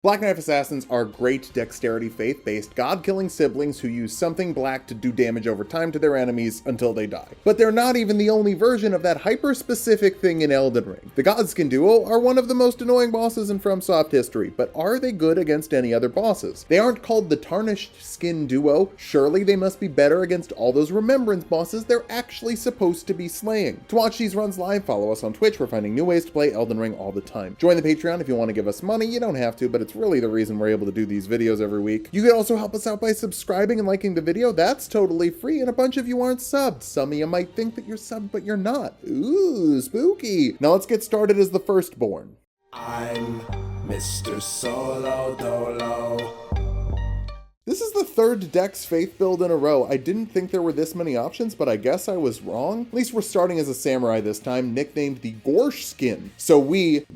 Black Knife Assassins are great dexterity faith-based god-killing siblings who use something black to do damage over time to their enemies until they die. But they're not even the only version of that hyper-specific thing in Elden Ring. The Godskin duo are one of the most annoying bosses in FromSoft history, but are they good against any other bosses? They aren't called the Tarnished Skin duo. Surely they must be better against all those remembrance bosses they're actually supposed to be slaying. To watch these runs live, follow us on Twitch. We're finding new ways to play Elden Ring all the time. Join the Patreon if you want to give us money. You don't have to, but it's really the reason we're able to do these videos every week. You could also help us out by subscribing and liking the video. That's totally free, and a bunch of you aren't subbed. Some of you might think that you're subbed, but you're not. Ooh, spooky. Now let's get started as the firstborn. I'm Mr. Solo Dolo. This is the third Dex Faith build in a row. I didn't think there were this many options, but I guess I was wrong. At least we're starting as a samurai this time, nicknamed the Godskin. So we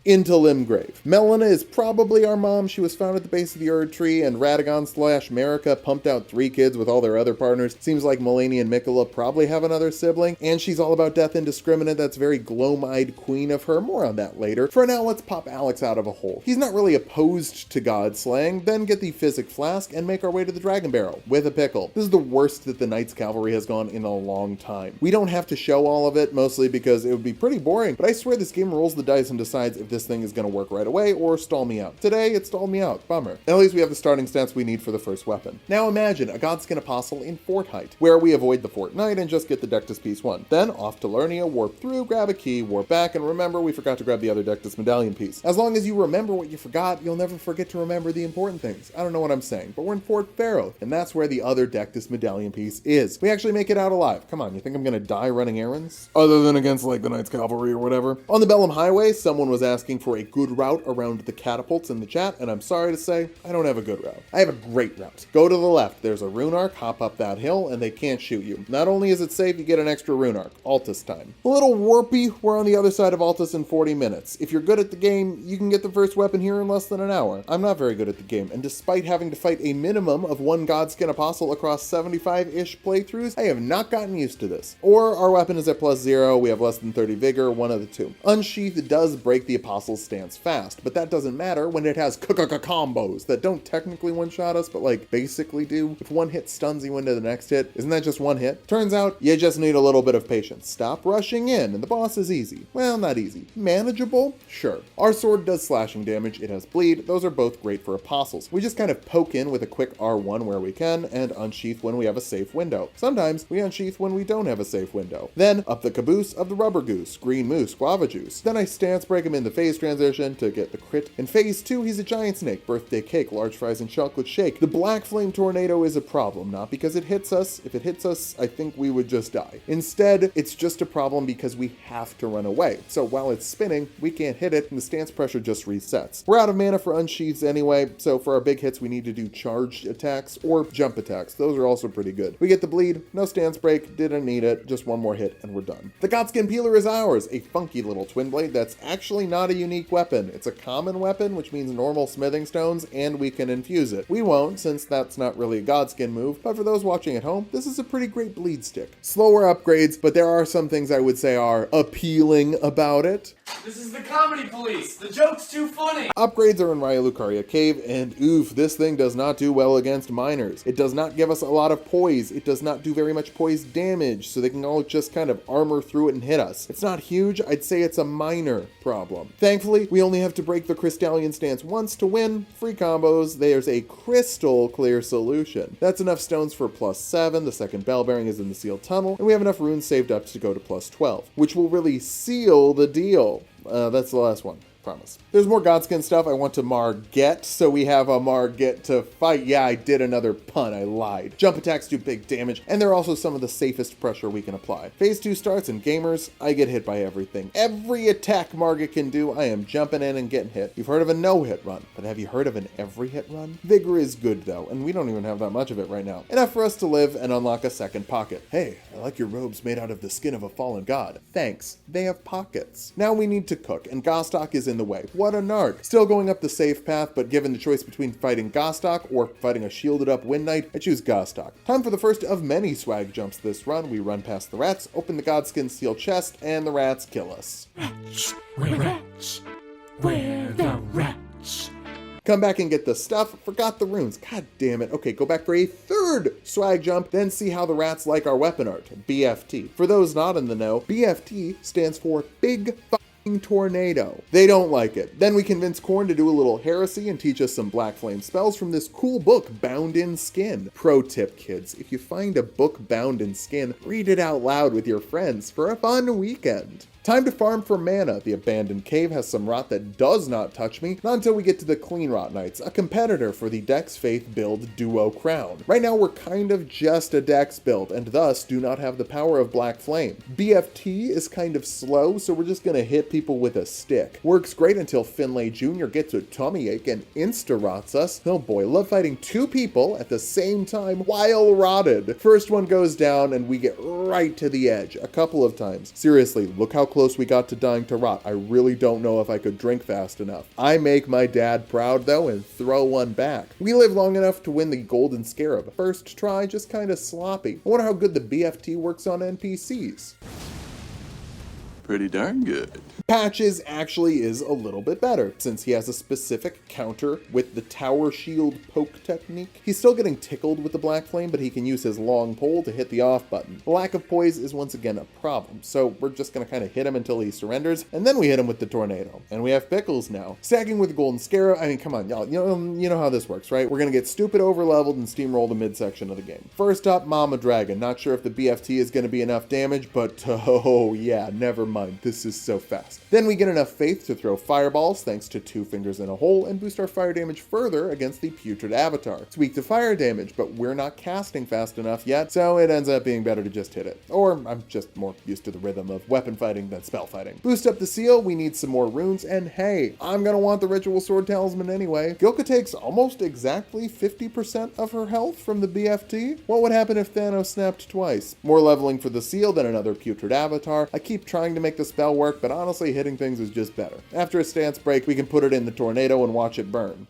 into Limgrave. Malenia is probably our mom. She was found at the base of the Erd Tree, and Radagon/Marika pumped out 3 kids with all their other partners. Seems like Malenia and Mikola probably have another sibling, and she's all about death indiscriminate. That's very gloam-eyed queen of her. More on that later. For now, let's pop Alex out of a hole. He's not really opposed to god slaying, then get the Physic Flask and make our way to the Dragon Barrel with a pickle. This is the worst that the Knights Cavalry has gone in a long time. We don't have to show all of it, mostly because it would be pretty boring, but I swear this game rolls the dice and decides if this thing is going to work right away or stall me out. Today, it stalled me out. Bummer. At least we have the starting stats we need for the first weapon. Now imagine a Godskin Apostle in Fort Height, where we avoid the Fort Knight and just get the Dectus Piece 1. Then off to Lernia, warp through, grab a key, warp back, and remember we forgot to grab the other Dectus Medallion piece. As long as you remember what you forgot, you'll never forget to remember the important things. I don't know what I'm saying, but we're in Fort Pharaoh, and that's where the other Dectus Medallion piece is. We actually make it out alive. Come on, you think I'm gonna die running errands? Other than against like the Knights Cavalry or whatever. On the Bellum Highway, someone was asking for a good route around the catapults in the chat, and I'm sorry to say, I don't have a good route. I have a great route. Go to the left, there's a rune arc, hop up that hill, and they can't shoot you. Not only is it safe, you get an extra rune arc. Altus time. A little warpy, we're on the other side of Altus in 40 minutes. If you're good at the game, you can get the first weapon here in less than an hour. I'm not very good at the game, and despite having to fight a minimum of 1 Godskin Apostle across 75-ish playthroughs, I have not gotten used to this. Or our weapon is at +0, we have less than 30 vigor, one of the two. Unsheath does break the Apostle's stance fast, but that doesn't matter when it has combos that don't technically one-shot us, but like basically do. If one hit stuns you into the next hit, isn't that just one hit? Turns out you just need a little bit of patience. Stop rushing in, and the boss is easy. Well, not easy. Manageable? Sure. Our sword does slashing damage, it has bleed. Those are both great for apostles. We just kind of poke in with a quick R1 where we can, and unsheath when we have a safe window. Sometimes we unsheath when we don't have a safe window. Then up the caboose of the rubber goose, green moose, guava juice. Then I stance break him in the phase transition to get the crit. In phase 2, he's a giant snake, birthday cake, large fries, and chocolate shake. The black flame tornado is a problem, not because it hits us. If it hits us, I think we would just die. Instead, it's just a problem because we have to run away. So while it's spinning, we can't hit it, and the stance pressure just resets. We're out of mana for unsheaths anyway, so for our big hits, we need to do charged attacks or jump attacks. Those are also pretty good. We get the bleed, no stance break, didn't need it, just one more hit, and we're done. The Godskin Peeler is ours, a funky little twin blade that's actually not a unique weapon. It's a common weapon, which means normal smithing stones, and we can infuse it. We won't, since that's not really a Godskin move, but for those watching at home, this is a pretty great bleed stick. Slower upgrades, but there are some things I would say are appealing about it. This is the comedy police! The joke's too funny! Upgrades are in Raya Lucaria Cave, and oof, this thing does not do well against miners. It does not give us a lot of poise. It does not do very much poise damage, so they can all just kind of armor through it and hit us. It's not huge, I'd say it's a minor problem. Thankfully, we only have to break the Crystallion stance once to win. Free combos, there's a crystal clear solution. That's enough stones for +7, the second bell bearing is in the sealed tunnel, and we have enough runes saved up to go to +12, which will really seal the deal. That's the last one. Promise. There's more Godskin stuff I want to Marget, so we have a Marget to fight. Yeah, I did another pun, I lied. Jump attacks do big damage, and they're also some of the safest pressure we can apply. Phase 2 starts, and gamers, I get hit by everything. Every attack Marget can do, I am jumping in and getting hit. You've heard of a no-hit run, but have you heard of an every-hit run? Vigor is good, though, and we don't even have that much of it right now. Enough for us to live and unlock a second pocket. Hey, I like your robes made out of the skin of a fallen god. Thanks. They have pockets. Now we need to cook, and Gostok is in the way. What a narc. Still going up the safe path, but given the choice between fighting Gostok or fighting a shielded up Wind Knight, I choose Gostok. Time for the first of many swag jumps this run. We run past the rats, open the Godskin steel chest, and the rats kill us. Rats, we're rats. We're the rats. Come back and get the stuff. Forgot the runes. God damn it. Okay, go back for a third swag jump, then see how the rats like our weapon art, BFT. For those not in the know, BFT stands for Big Fucking Tornado. They don't like it. Then we convince Korn to do a little heresy and teach us some black flame spells from this cool book, Bound in Skin. Pro tip, kids, if you find a book bound in skin, read it out loud with your friends for a fun weekend. Time to farm for mana. The abandoned cave has some rot that does not touch me, not until we get to the Clean Rot Knights, a competitor for the Dex Faith build Duo Crown. Right now we're kind of just a Dex build, and thus do not have the power of Black Flame. BFT is kind of slow, so we're just gonna hit people with a stick. Works great until Finlay Jr. gets a tummy ache and insta-rots us. Oh boy, love fighting two people at the same time while rotted. First one goes down and we get right to the edge a couple of times. Seriously, look how close we got to dying to rot. I really don't know if I could drink fast enough. I make my dad proud though and throw one back. We live long enough to win the Golden Scarab. First try, just kind of sloppy. I wonder how good the BFT works on NPCs. Pretty darn good. Patches actually is a little bit better, since he has a specific counter with the tower shield poke technique. He's still getting tickled with the Black Flame, but he can use his long pole to hit the off button. The lack of poise is once again a problem, so we're just gonna kind of hit him until he surrenders, and then we hit him with the tornado. And we have Pickles now. Stacking with the Golden Scarab, I mean, come on, y'all, you know how this works, right? We're gonna get stupid overleveled and steamroll the midsection of the game. First up, Mama Dragon. Not sure if the BFT is gonna be enough damage, but oh yeah, never mind. This is so fast. Then we get enough faith to throw fireballs thanks to 2 fingers in a hole and boost our fire damage further against the putrid avatar. It's weak to fire damage, but we're not casting fast enough yet, so it ends up being better to just hit it. Or I'm just more used to the rhythm of weapon fighting than spell fighting. Boost up the seal, we need some more runes, and hey, I'm gonna want the Ritual Sword Talisman anyway. Gilka takes almost exactly 50% of her health from the BFT. What would happen if Thanos snapped twice? More leveling for the seal than another putrid avatar. I keep trying to make the spell work, but honestly hitting things is just better. After a stance break, we can put it in the tornado and watch it burn.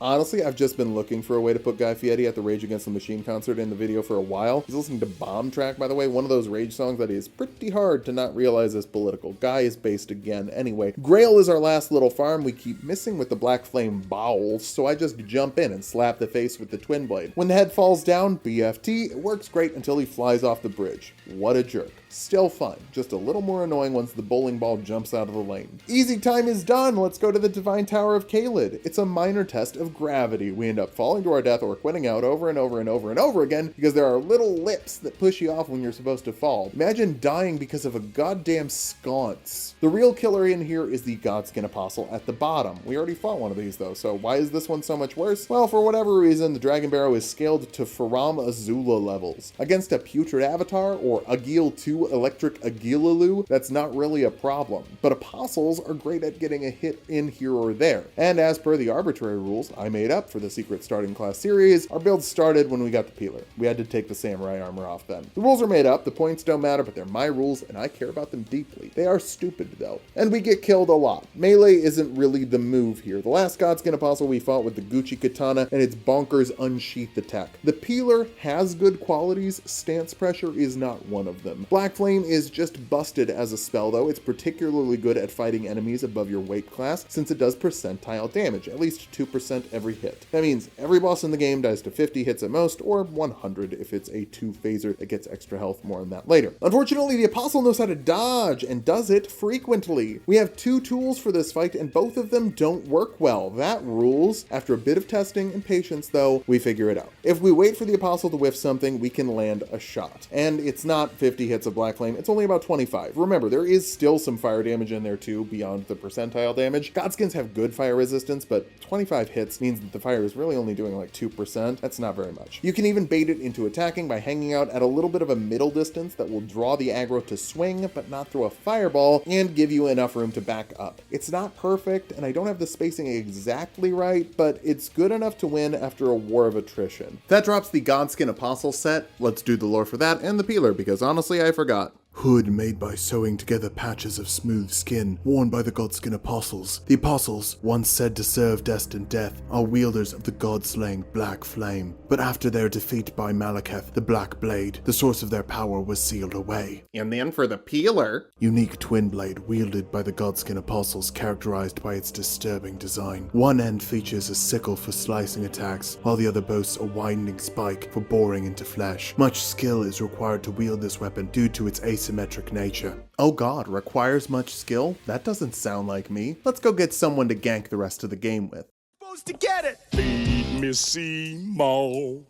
Honestly, I've just been looking for a way to put Guy Fieri at the Rage Against the Machine concert in the video for a while. He's listening to Bomb Track, by the way, one of those Rage songs that is pretty hard to not realize is political. Guy is based again. Anyway, Grail is our last little farm we keep missing with the Black Flame bowels, so I just jump in and slap the face with the Twin Blade. When the head falls down, BFT, it works great until he flies off the bridge. What a jerk. Still fun, just a little more annoying once the bowling ball jumps out of the lane. Easy time is done, let's go to the Divine Tower of Kaled. It's a minor test of gravity. We end up falling to our death or quitting out over and over and over and over again because there are little lips that push you off when you're supposed to fall. Imagine dying because of a goddamn sconce. The real killer in here is the Godskin Apostle at the bottom. We already fought one of these though, so why is this one so much worse? Well, for whatever reason, the Dragon Barrow is scaled to Faram Azula levels. Against a Putrid Avatar or Agil 2 Electric Agilalu, that's not really a problem. But Apostles are great at getting a hit in here or there. And as per the arbitrary rules I made up for the Secret Starting Class series, our build started when we got the Peeler. We had to take the Samurai armor off then. The rules are made up, the points don't matter, but they're my rules and I care about them deeply. They are stupid though. And we get killed a lot. Melee isn't really the move here. The last Godskin Apostle we fought with the Gucci Katana and its bonkers unsheathed attack. The Peeler has good qualities, stance pressure is not one of them. Black Flame is just busted as a spell though. It's particularly good at fighting enemies above your weight class since it does percentile damage, at least 2% every hit. That means every boss in the game dies to 50 hits at most, or 100 if it's a 2-phaser that gets extra health. More on that later. Unfortunately, the Apostle knows how to dodge and does it frequently. We have 2 tools for this fight and both of them don't work well. That rules. After a bit of testing and patience though, we figure it out. If we wait for the Apostle to whiff something, we can land a shot. And it's not 50 hits of Black Flame, it's only about 25. Remember, there is still some fire damage in there too, beyond the percentile damage. Godskins have good fire resistance, but 25 hits means that the fire is really only doing like 2%. That's not very much. You can even bait it into attacking by hanging out at a little bit of a middle distance that will draw the aggro to swing, but not throw a fireball, and give you enough room to back up. It's not perfect, and I don't have the spacing exactly right, but it's good enough to win after a war of attrition. That drops the Godskin Apostle set. Let's do the lore for that and the Peeler, because honestly, I forgot. Hood made by sewing together patches of smooth skin, worn by the Godskin Apostles. The Apostles, once said to serve destined death, are wielders of the god-slaying Black Flame. But after their defeat by Malekith, the Black Blade, the source of their power was sealed away. And then for the Peeler, unique twin blade wielded by the Godskin Apostles, characterized by its disturbing design. One end features a sickle for slicing attacks, while the other boasts a widening spike for boring into flesh. Much skill is required to wield this weapon due to its asymmetric nature. Oh god, requires much skill? That doesn't sound like me. Let's go get someone to gank the rest of the game with. Supposed to get it. Feed me Seymour.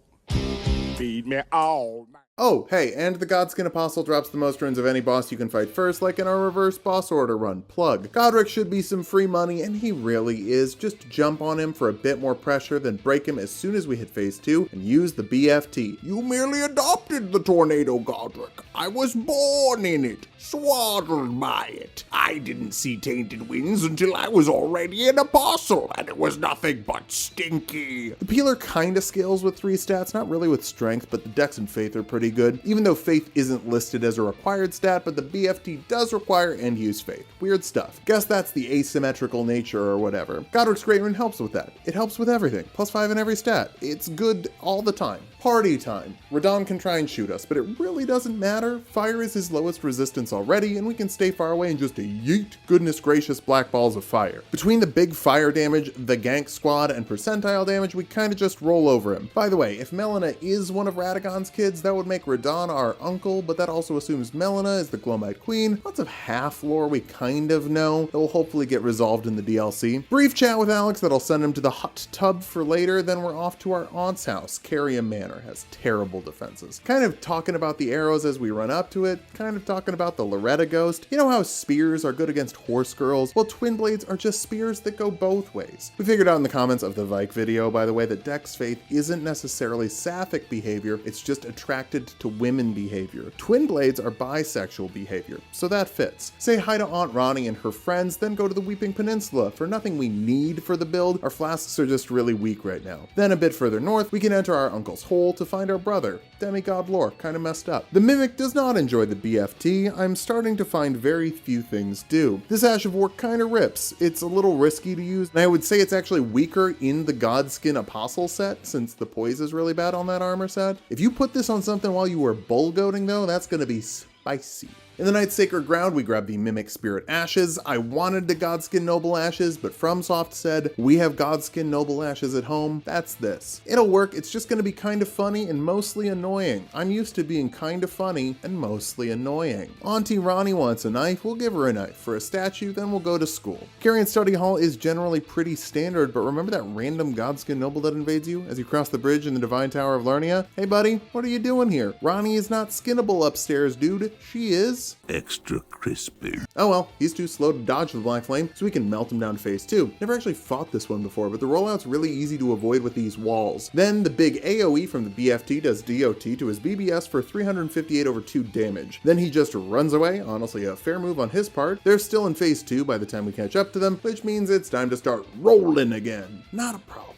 Feed me all night. Oh, hey, and the Godskin Apostle drops the most runes of any boss you can fight first, like in our reverse boss order run. Plug. Godric should be some free money, and he really is. Just jump on him for a bit more pressure, then break him as soon as we hit phase 2, and use the BFT. You merely adopted the tornado, Godric. I was born in it, swaddled by it. I didn't see tainted winds until I was already an apostle, and it was nothing but stinky. The Peeler kinda scales with 3 stats, not really with strength, but the Dex and Faith are pretty good, even though Faith isn't listed as a required stat, but the BFT does require and use Faith. Weird stuff. Guess that's the asymmetrical nature or whatever. Godric's Great Rune helps with that. It helps with everything. +5 in every stat. It's good all the time. Party time. Radon can try and shoot us, but it really doesn't matter. Fire is his lowest resistance already, and we can stay far away and just yeet goodness gracious black balls of fire. Between the big fire damage, the gank squad, and percentile damage, we kinda just roll over him. By the way, if Malenia is one of Radagon's kids, that would make Radon our uncle, but that also assumes Malenia is the Glowmite Queen. Lots of half lore we kind of know that will hopefully get resolved in the DLC. Brief chat with Alex that'll send him to the hot tub for later, then we're off to our aunt's house. Carrium Manor has terrible defenses. Kind of talking about the arrows as we run up to it, kind of talking about the Loretta ghost. You know how spears are good against horse girls? Well, twin blades are just spears that go both ways. We figured out in the comments of the Vike video, by the way, that Dex Faith isn't necessarily sapphic behavior, it's just attracted to women behavior. Twin blades are bisexual behavior, so that fits. Say hi to Aunt Ronnie and her friends, then go to the Weeping Peninsula for nothing we need for the build. Our flasks are just really weak right now. Then a bit further north, we can enter our uncle's hole to find our brother. Demigod lore, kinda messed up. The Mimic does not enjoy the BFT. I'm starting to find very few things do. This Ash of War kinda rips. It's a little risky to use, and I would say it's actually weaker in the Godskin Apostle set, since the poise is really bad on that armor set. If you put this on something while you were bullgoating though, that's gonna be spicy. In the Night's Sacred Ground, we grab the Mimic Spirit Ashes. I wanted the Godskin Noble Ashes, but FromSoft said, we have Godskin Noble Ashes at home. That's this. It'll work, it's just gonna be kind of funny and mostly annoying. I'm used to being kind of funny and mostly annoying. Auntie Ronnie wants a knife, we'll give her a knife. For a statue, then we'll go to school. Carrion Study Hall is generally pretty standard, but remember that random Godskin Noble that invades you as you cross the bridge in the Divine Tower of Lernia? Hey buddy, what are you doing here? Ronnie is not skinnable upstairs, dude. She is. Extra crispy. Oh well, he's too slow to dodge the Black Flame, so we can melt him down to phase 2. Never actually fought this one before, but the rollout's really easy to avoid with these walls. Then the big AoE from the BFT does DOT to his BBS for 358 over 2 damage. Then he just runs away, honestly a fair move on his part. They're still in phase 2 by the time we catch up to them, which means it's time to start rolling again. Not a problem.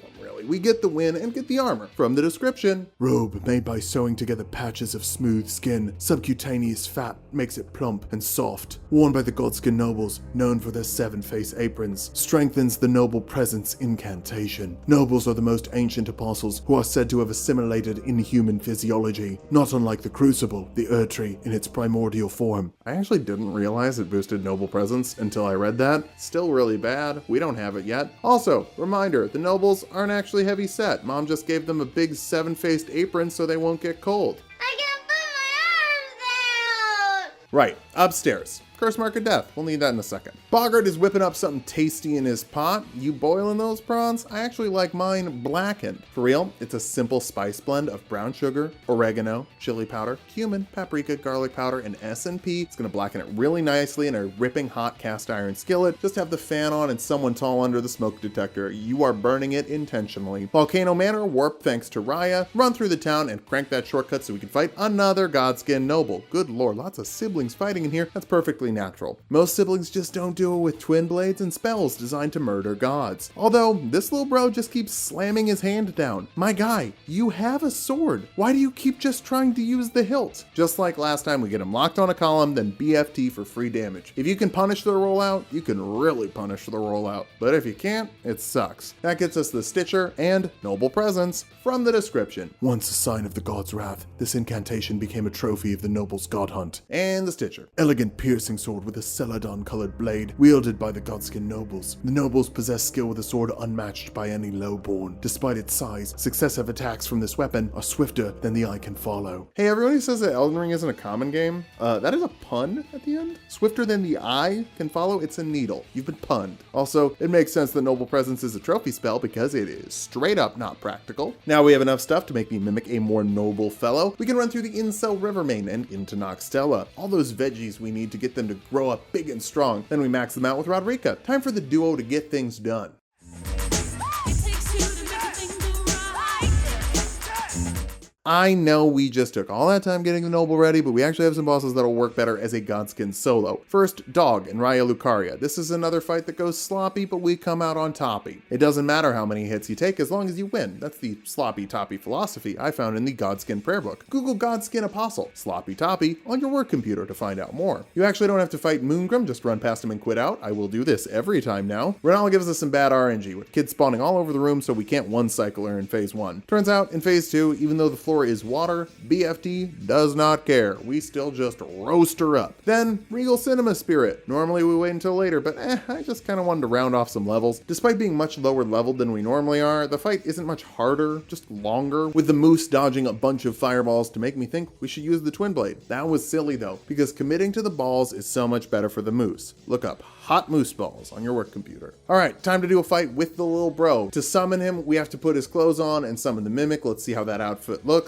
We get the win and get the armor. From the description, robe made by sewing together patches of smooth skin. Subcutaneous fat makes it plump and soft. Worn by the Godskin nobles, known for their 7-face aprons. Strengthens the noble presence incantation. Nobles are the most ancient apostles who are said to have assimilated inhuman physiology, not unlike the Crucible, the Erdtree in its primordial form. I actually didn't realize it boosted noble presence until I read that. Still really bad. We don't have it yet. Also, reminder, the nobles aren't actually heavy set. Mom just gave them a big 7-faced apron so they won't get cold. I can't put my arms down! Right, upstairs. Curse Mark of Death. We'll need that in a second. Bogart is whipping up something tasty in his pot. You boiling those prawns? I actually like mine blackened. For real, it's a simple spice blend of brown sugar, oregano, chili powder, cumin, paprika, garlic powder, and S&P. It's gonna blacken it really nicely in a ripping hot cast iron skillet. Just have the fan on and someone tall under the smoke detector. You are burning it intentionally. Volcano Manor, warp thanks to Raya. Run through the town and crank that shortcut so we can fight another Godskin Noble. Good lord, lots of siblings fighting in here. That's perfectly perfectly natural. Most siblings just don't do it with twin blades and spells designed to murder gods. Although, this little bro just keeps slamming his hand down. My guy, you have a sword. Why do you keep just trying to use the hilt? Just like last time, we get him locked on a column, then BFT for free damage. If you can punish the rollout, you can really punish the rollout. But if you can't, it sucks. That gets us the Stitcher and Noble Presence from the description. Once a sign of the god's wrath, this incantation became a trophy of the noble's god hunt. And the Stitcher. Elegant piercing sword with a celadon-colored blade, wielded by the Godskin nobles. The nobles possess skill with a sword unmatched by any lowborn. Despite its size, successive attacks from this weapon are swifter than the eye can follow. Hey, everyone who says that Elden Ring isn't a common game, that is a pun at the end. Swifter than the eye can follow, it's a needle. You've been punned. Also, it makes sense that Noble Presence is a trophy spell because it is straight up not practical. Now we have enough stuff to make me mimic a more noble fellow. We can run through the Incel Rivermain and into Noxtella. All those veggies we need to get them to grow up big and strong. Then we max them out with Rodrika. Time for the duo to get things done. I know we just took all that time getting the Noble ready, but we actually have some bosses that'll work better as a Godskin solo. First, Dog and Raya Lucaria. This is another fight that goes sloppy, but we come out on toppy. It doesn't matter how many hits you take as long as you win. That's the sloppy toppy philosophy I found in the Godskin prayer book. Google Godskin Apostle, sloppy toppy, on your work computer to find out more. You actually don't have to fight Moongrim, just run past him and quit out. I will do this every time now. Renala gives us some bad RNG, with kids spawning all over the room so we can't one-cycle her in phase 1. Turns out, in phase 2, even though the floor is water, BFT does not care. We still just roast her up. Then, Regal Cinema Spirit. Normally we wait until later, but I just kind of wanted to round off some levels. Despite being much lower leveled than we normally are, the fight isn't much harder, just longer, with the moose dodging a bunch of fireballs to make me think we should use the twin blade. That was silly though, because committing to the balls is so much better for the moose. Look up hot moose balls on your work computer. All right, time to do a fight with the little bro. To summon him, we have to put his clothes on and summon the mimic. Let's see how that outfit looks.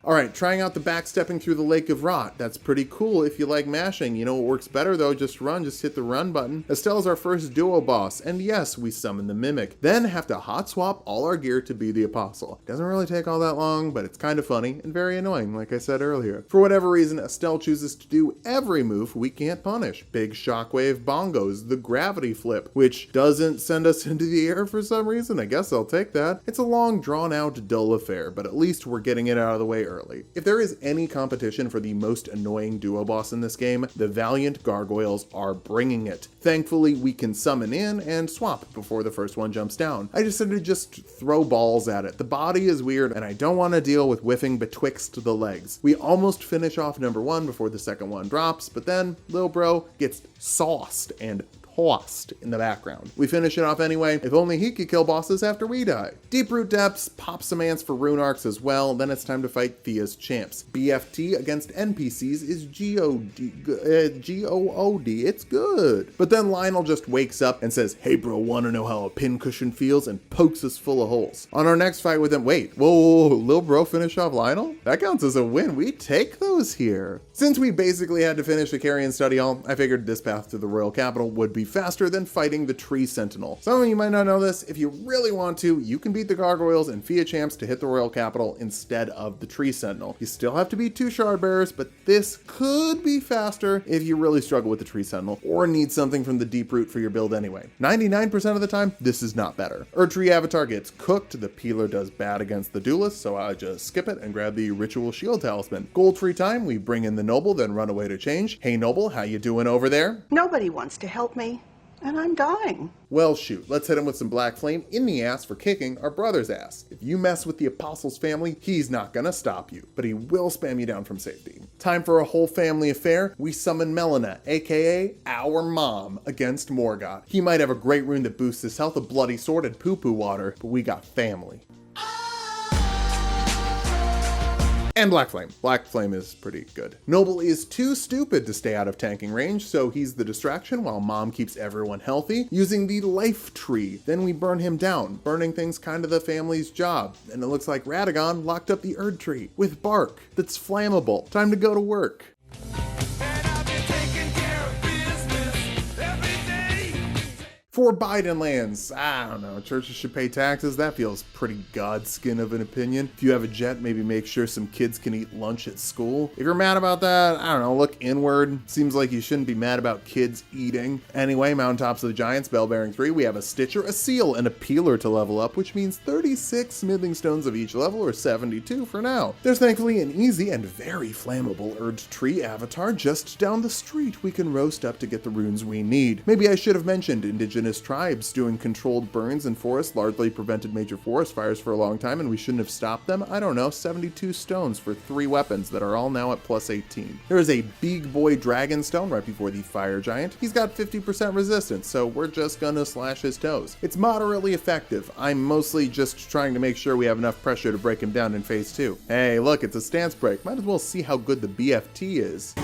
Alright, trying out the backstepping through the Lake of Rot. That's pretty cool if you like mashing. You know what works better though? Just run, just hit the run button. Estelle's our first duo boss, and yes, we summon the Mimic. Then have to hot swap all our gear to be the Apostle. Doesn't really take all that long, but it's kind of funny and very annoying, like I said earlier. For whatever reason, Estelle chooses to do every move we can't punish. Big shockwave bongos, the gravity flip, which doesn't send us into the air for some reason. I guess I'll take that. It's a long, drawn-out, dull affair, but at least we're getting it out of the way early. If there is any competition for the most annoying duo boss in this game, the Valiant Gargoyles are bringing it. Thankfully, we can summon in and swap before the first one jumps down. I decided to just throw balls at it. The body is weird, and I don't want to deal with whiffing betwixt the legs. We almost finish off number 1 before the second one drops, but then Lil Bro gets sauced and tossed in the background. We finish it off anyway. If only he could kill bosses after we die. Deep Root Depths, pop some ants for rune arcs as well. Then it's time to fight Thea's champs. BFT against NPCs is G-O-O-D. It's good. But then Lionel just wakes up and says, "Hey bro, wanna know how a pincushion feels?" and pokes us full of holes. On our next fight with him, wait, whoa, Lil Bro finish off Lionel? That counts as a win. We take those here. Since we basically had to finish the Carrion Study Hall, I figured this path to the Royal Capital would be faster than fighting the Tree Sentinel. Some of you might not know this. If you really want to, you can beat the Gargoyles and Fia champs to hit the Royal Capital instead of the Tree Sentinel. You still have to beat 2 Shard Bearers, but this could be faster if you really struggle with the Tree Sentinel or need something from the Deep Root for your build anyway. 99% of the time, this is not better. Erdtree Avatar gets cooked. The Peeler does bad against the Duelist, so I just skip it and grab the Ritual Shield Talisman. Gold free time, we bring in the Noble, then run away to change. Hey Noble, how you doing over there? Nobody wants to help me, and I'm dying. Well shoot, let's hit him with some Black Flame in the ass for kicking our brother's ass. If you mess with the Apostle's family, he's not gonna stop you, but he will spam you down from safety. Time for a whole family affair. We summon Malenia, aka our mom, against Morgoth. He might have a great rune that boosts his health, a bloody sword, and poo-poo water, but we got family. And Black Flame. Black Flame is pretty good. Noble is too stupid to stay out of tanking range, so he's the distraction while Mom keeps everyone healthy, using the life tree. Then we burn him down. Burning things kind of the family's job. And it looks like Radagon locked up the Erdtree with bark that's flammable. Time to go to work. For Biden lands, I don't know, churches should pay taxes. That feels pretty Godskin of an opinion. If you have a jet, maybe make sure some kids can eat lunch at school. If you're mad about that, I don't know, look inward. Seems like you shouldn't be mad about kids eating. Anyway, Mountaintops of the Giants, bell bearing 3, we have a Stitcher, a Seal, and a Peeler to level up, which means 36 smithing stones of each level, or 72 for now. There's thankfully an easy and very flammable Erd Tree avatar just down the street we can roast up to get the runes we need. Maybe I should have mentioned indigenous tribes doing controlled burns in forests largely prevented major forest fires for a long time, and we shouldn't have stopped them. I don't know, 72 stones for 3 weapons that are all now at plus 18. There is a big boy dragon stone right before the fire giant. He's got 50% resistance, so we're just gonna slash his toes. It's moderately effective. I'm mostly just trying to make sure we have enough pressure to break him down in phase 2. Hey, look, it's a stance break. Might as well see how good the BFT is.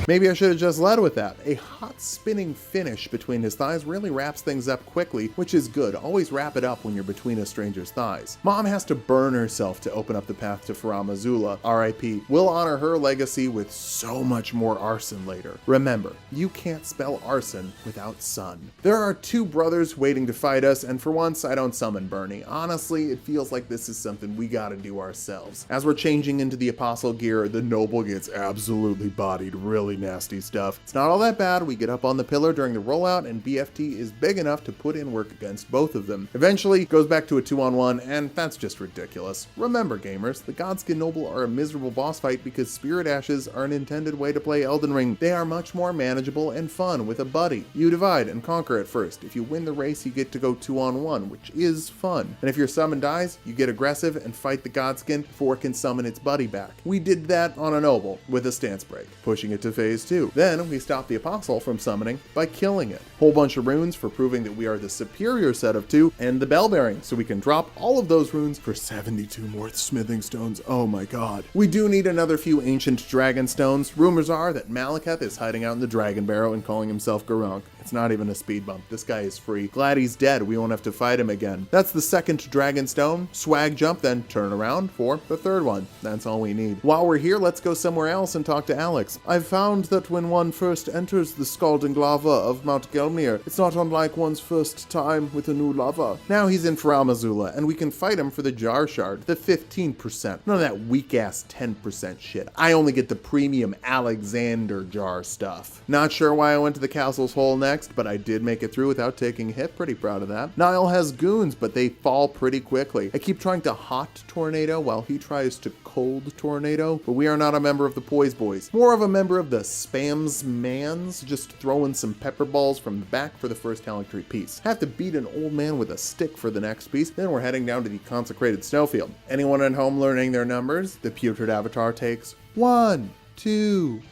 Maybe I should have just led with that. A hot spinning finish between his thighs really wraps things up quickly, which is good. Always wrap it up when you're between a stranger's thighs. Mom has to burn herself to open up the path to Faram Azula, RIP. We'll honor her legacy with so much more arson later. Remember, you can't spell arson without sun. There are 2 brothers waiting to fight us, and for once I don't summon Bernie. Honestly, it feels like this is something we gotta do ourselves. As we're changing into the apostle gear, the noble gets absolutely bodied, really nasty stuff. It's not all that bad. We get up on the pillar during the rollout, and BFT is big enough to put in work against both of them. Eventually, it goes back to a 2-on-1, and that's just ridiculous. Remember, gamers, the Godskin Noble are a miserable boss fight because Spirit Ashes are an intended way to play Elden Ring. They are much more manageable and fun with a buddy. You divide and conquer at first. If you win the race, you get to go 2-on-1, which is fun. And if your summon dies, you get aggressive and fight the Godskin before it can summon its buddy back. We did that on a Noble with a stance break, pushing it to phase 2. Then we stop the Apostle from summoning by killing it. Whole bunch of runes for proving that we are the superior set of 2, and the bell bearing, so we can drop all of those runes for 72 more smithing stones. Oh my god. We do need another few ancient dragon stones. Rumors are that Malekith is hiding out in the Dragon Barrow and calling himself Garunk. It's not even a speed bump. This guy is free. Glad he's dead. We won't have to fight him again. That's the 2nd dragon stone. Swag jump, then turn around for the 3rd one. That's all we need. While we're here, let's go somewhere else and talk to Alex. I've found that when one first enters the scalding lava of Mount Gelmir, it's not unlike one's first time with a new lava. Now he's in Faram Azula, and we can fight him for the jar shard, the 15%. None of that weak-ass 10% shit. I only get the premium Alexander jar stuff. Not sure why I went to the castle's hole next, but I did make it through without taking a hit. Pretty proud of that. Niall has goons, but they fall pretty quickly. I keep trying to hot tornado while he tries to cold tornado, but we are not a member of the Poise Boys. More of a member of the Spams Mans, just throwing some pepper balls from the back for the first Halictree piece. Have to beat an old man with a stick for the next piece, then we're heading down to the consecrated snowfield. Anyone at home learning their numbers? The putrid avatar takes 1, 2,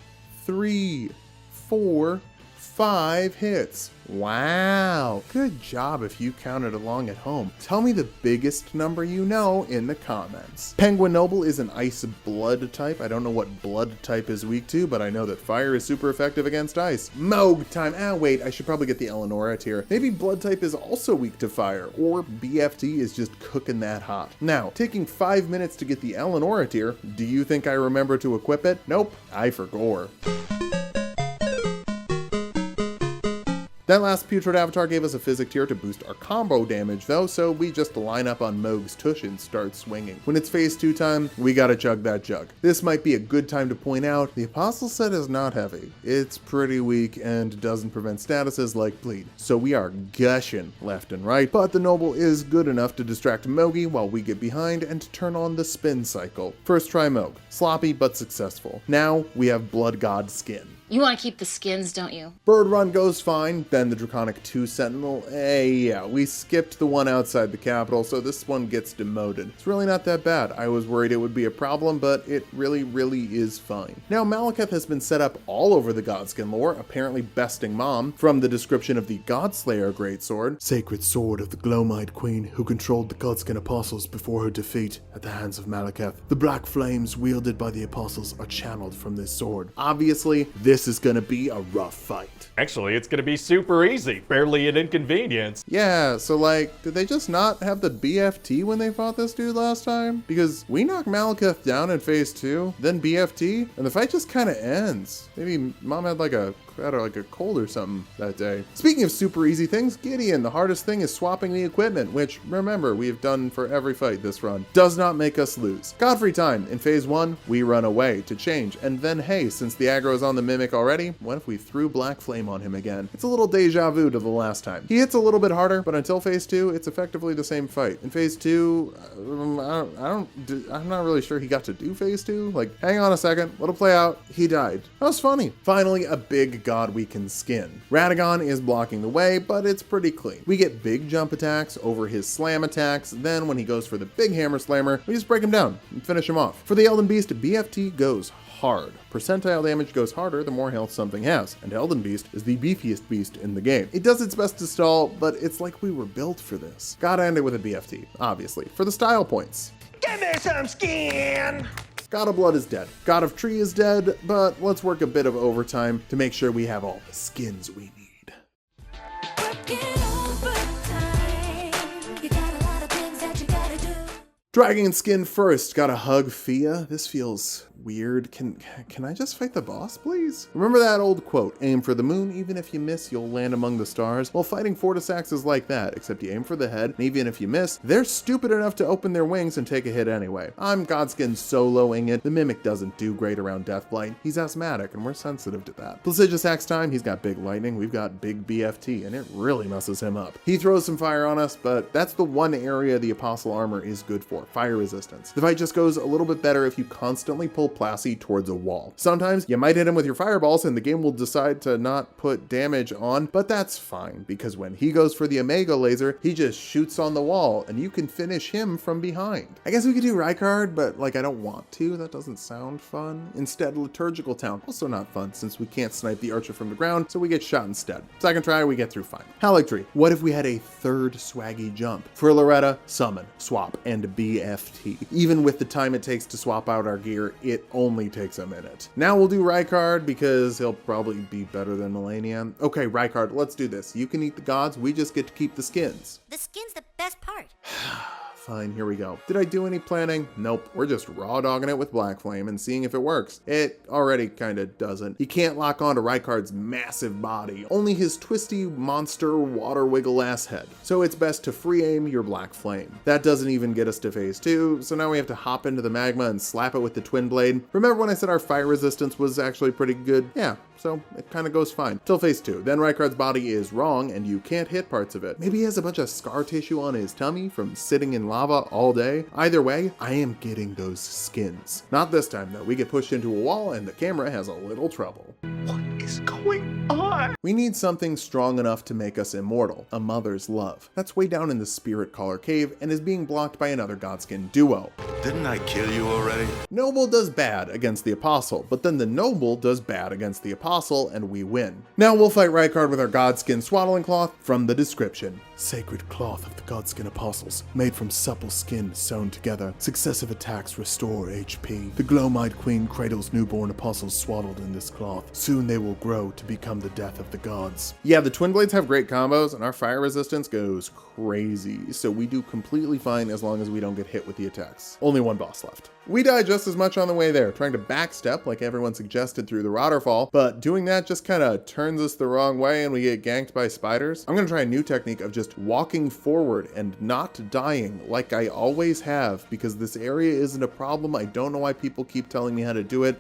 3, 4, 5 hits. Wow. Good job if you counted along at home. Tell me the biggest number you know in the comments. Penguin Noble is an ice blood type. I don't know what blood type is weak to, but I know that fire is super effective against ice. Moog time. Wait, I should probably get the Eleonora tier. Maybe blood type is also weak to fire, or BFT is just cooking that hot. Now, taking 5 minutes to get the Eleonora tier, do you think I remember to equip it? Nope, I forgot. That last putrid avatar gave us a physic tier to boost our combo damage though, so we just line up on Moog's tush and start swinging. When it's phase 2 time, we gotta chug that jug. This might be a good time to point out, the Apostle set is not heavy. It's pretty weak and doesn't prevent statuses like bleed, so we are gushing left and right, but the Noble is good enough to distract Mogi while we get behind and turn on the spin cycle. First try Moog. Sloppy but successful. Now we have Blood God Skin. You want to keep the skins, don't you? Bird Run goes fine, then the Draconic 2 Sentinel, yeah, we skipped the one outside the capital, so this one gets demoted. It's really not that bad. I was worried it would be a problem, but it really is fine. Now, Malekith has been set up all over the Godskin lore, apparently besting Mom. From the description of the Godslayer Greatsword, sacred sword of the Glomide Queen who controlled the Godskin Apostles before her defeat at the hands of Malekith. The black flames wielded by the Apostles are channeled from this sword. Obviously, this This is gonna be a rough fight. Actually, it's gonna be super easy, barely an inconvenience. Yeah, so like, did they just not have the BFT when they fought this dude last time? Because we knocked Malekith down in phase 2, then BFT, and the fight just kind of ends. Maybe Mom had like a cold or something that day. Speaking of super easy things, Gideon, the hardest thing is swapping the equipment, which, remember, we have done for every fight this run. Does not make us lose. Godfrey time. In phase 1, we run away to change, and then hey, since the aggro is on the Mimic already, what if we threw Black Flame on him again? It's a little deja vu to the last time. He hits a little bit harder, but until phase 2, it's effectively the same fight. In phase 2, I'm not really sure he got to do phase 2. Like, hang on a second, let it play out. He died. That was funny. Finally, a big god we can skin. Radagon is blocking the way, but it's pretty clean. We get big jump attacks over his slam attacks, then when he goes for the big hammer slammer, we just break him down and finish him off. For the Elden Beast, BFT goes hard. Percentile damage goes harder the more health something has, and Elden Beast is the beefiest beast in the game. It does its best to stall, but it's like we were built for this. Gotta end it with a BFT, obviously, for the style points. Give me some skin! God of Blood is dead. God of Tree is dead, but let's work a bit of overtime to make sure we have all the skins we need. Dragon skin first. Gotta hug Fia. This feels weird. Can I just fight the boss, please? Remember that old quote, aim for the moon, even if you miss, you'll land among the stars? Well, fighting Fortisax is like that, except you aim for the head, and even if you miss, they're stupid enough to open their wings and take a hit anyway. I'm Godskin soloing it. The Mimic doesn't do great around Deathblight. He's asthmatic, and we're sensitive to that. Placiduous Axe time, he's got big lightning, we've got big BFT, and it really messes him up. He throws some fire on us, but that's the one area the Apostle armor is good for, fire resistance. The fight just goes a little bit better if you constantly pull Plassey towards a wall. Sometimes you might hit him with your fireballs and the game will decide to not put damage on, but that's fine because when he goes for the Omega laser, he just shoots on the wall and you can finish him from behind. I guess we could do Rykard, but like I don't want to. That doesn't sound fun. Instead, Liturgical Town. Also not fun since we can't snipe the archer from the ground, so we get shot instead. Second try, we get through fine. Haligtree. What if we had a third swaggy jump? For Loretta, summon, swap, and BFT. Even with the time it takes to swap out our gear, it only takes a minute. Now we'll do Rykard because he'll probably be better than Malenia. Okay, Rykard, let's do this. You can eat the gods, we just get to keep the skins. The skin's the best part. Fine, here we go. Did I do any planning? Nope, we're just raw dogging it with Black Flame and seeing if it works. It already kinda doesn't. You can't lock onto Rykard's massive body, only his twisty monster water wiggle ass head. So it's best to free aim your Black Flame. That doesn't even get us to phase 2, so now we have to hop into the magma and slap it with the twin blade. Remember when I said our fire resistance was actually pretty good? Yeah, so it kind of goes fine. Till phase 2. Then Rykard's body is wrong and you can't hit parts of it. Maybe he has a bunch of scar tissue on his tummy from sitting in lava all day. Either way, I am getting those skins. Not this time though. We get pushed into a wall and the camera has a little trouble. What is going on? We need something strong enough to make us immortal. A mother's love. That's way down in the Spirit Caller cave and is being blocked by another Godskin duo. Didn't I kill you already? Noble does bad against the Apostle, but then the Noble does bad against the Apostle and we win. Now we'll fight Rykard with our Godskin swaddling cloth from the description. Sacred cloth of the Godskin Apostles, made from supple skin sewn together. Successive attacks restore HP. The glow-eyed queen cradles newborn apostles swaddled in this cloth. Soon they will grow to become the death of the gods. Yeah, the twin blades have great combos and our fire resistance goes crazy, so we do completely fine as long as we don't get hit with the attacks. Only one boss left. We die just as much on the way there, trying to backstep like everyone suggested through the waterfall, but doing that just kind of turns us the wrong way and we get ganked by spiders. I'm gonna try a new technique of just walking forward and not dying like I always have because this area isn't a problem. I don't know why people keep telling me how to do it.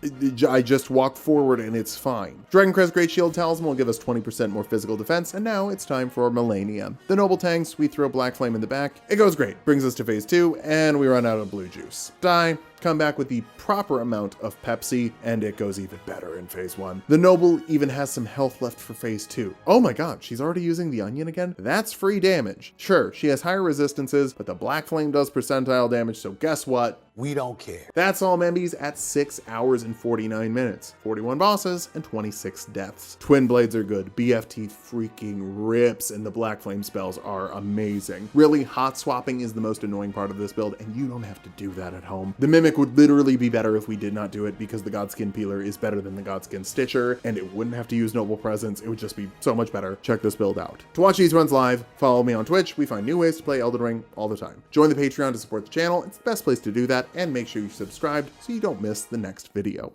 I just walk forward and it's fine. Dragon Crest Great Shield Talisman will give us 20% more physical defense, and now it's time for Malenia. The Noble tanks, we throw Black Flame in the back. It goes great, brings us to phase 2, and we run out of blue juice. Die. Come back with the proper amount of Pepsi, and it goes even better in phase 1. The Noble even has some health left for phase 2. Oh my god, she's already using the onion again? That's free damage. Sure, she has higher resistances, but the Black Flame does percentile damage, so guess what? We don't care. That's all Membies at 6 hours and 49 minutes, 41 bosses, and 26 deaths. Twin blades are good, BFT freaking rips, and the Black Flame spells are amazing. Really, hot swapping is the most annoying part of this build, and you don't have to do that at home. The Mimic would literally be better if we did not do it, because the Godskin Peeler is better than the Godskin Stitcher, and it wouldn't have to use Noble Presence. It would just be so much better. Check this build out. To watch these runs live, follow me on Twitch. We find new ways to play Elden Ring all the time. Join the Patreon to support the channel. It's the best place to do that, and make sure you're subscribed so you don't miss the next video.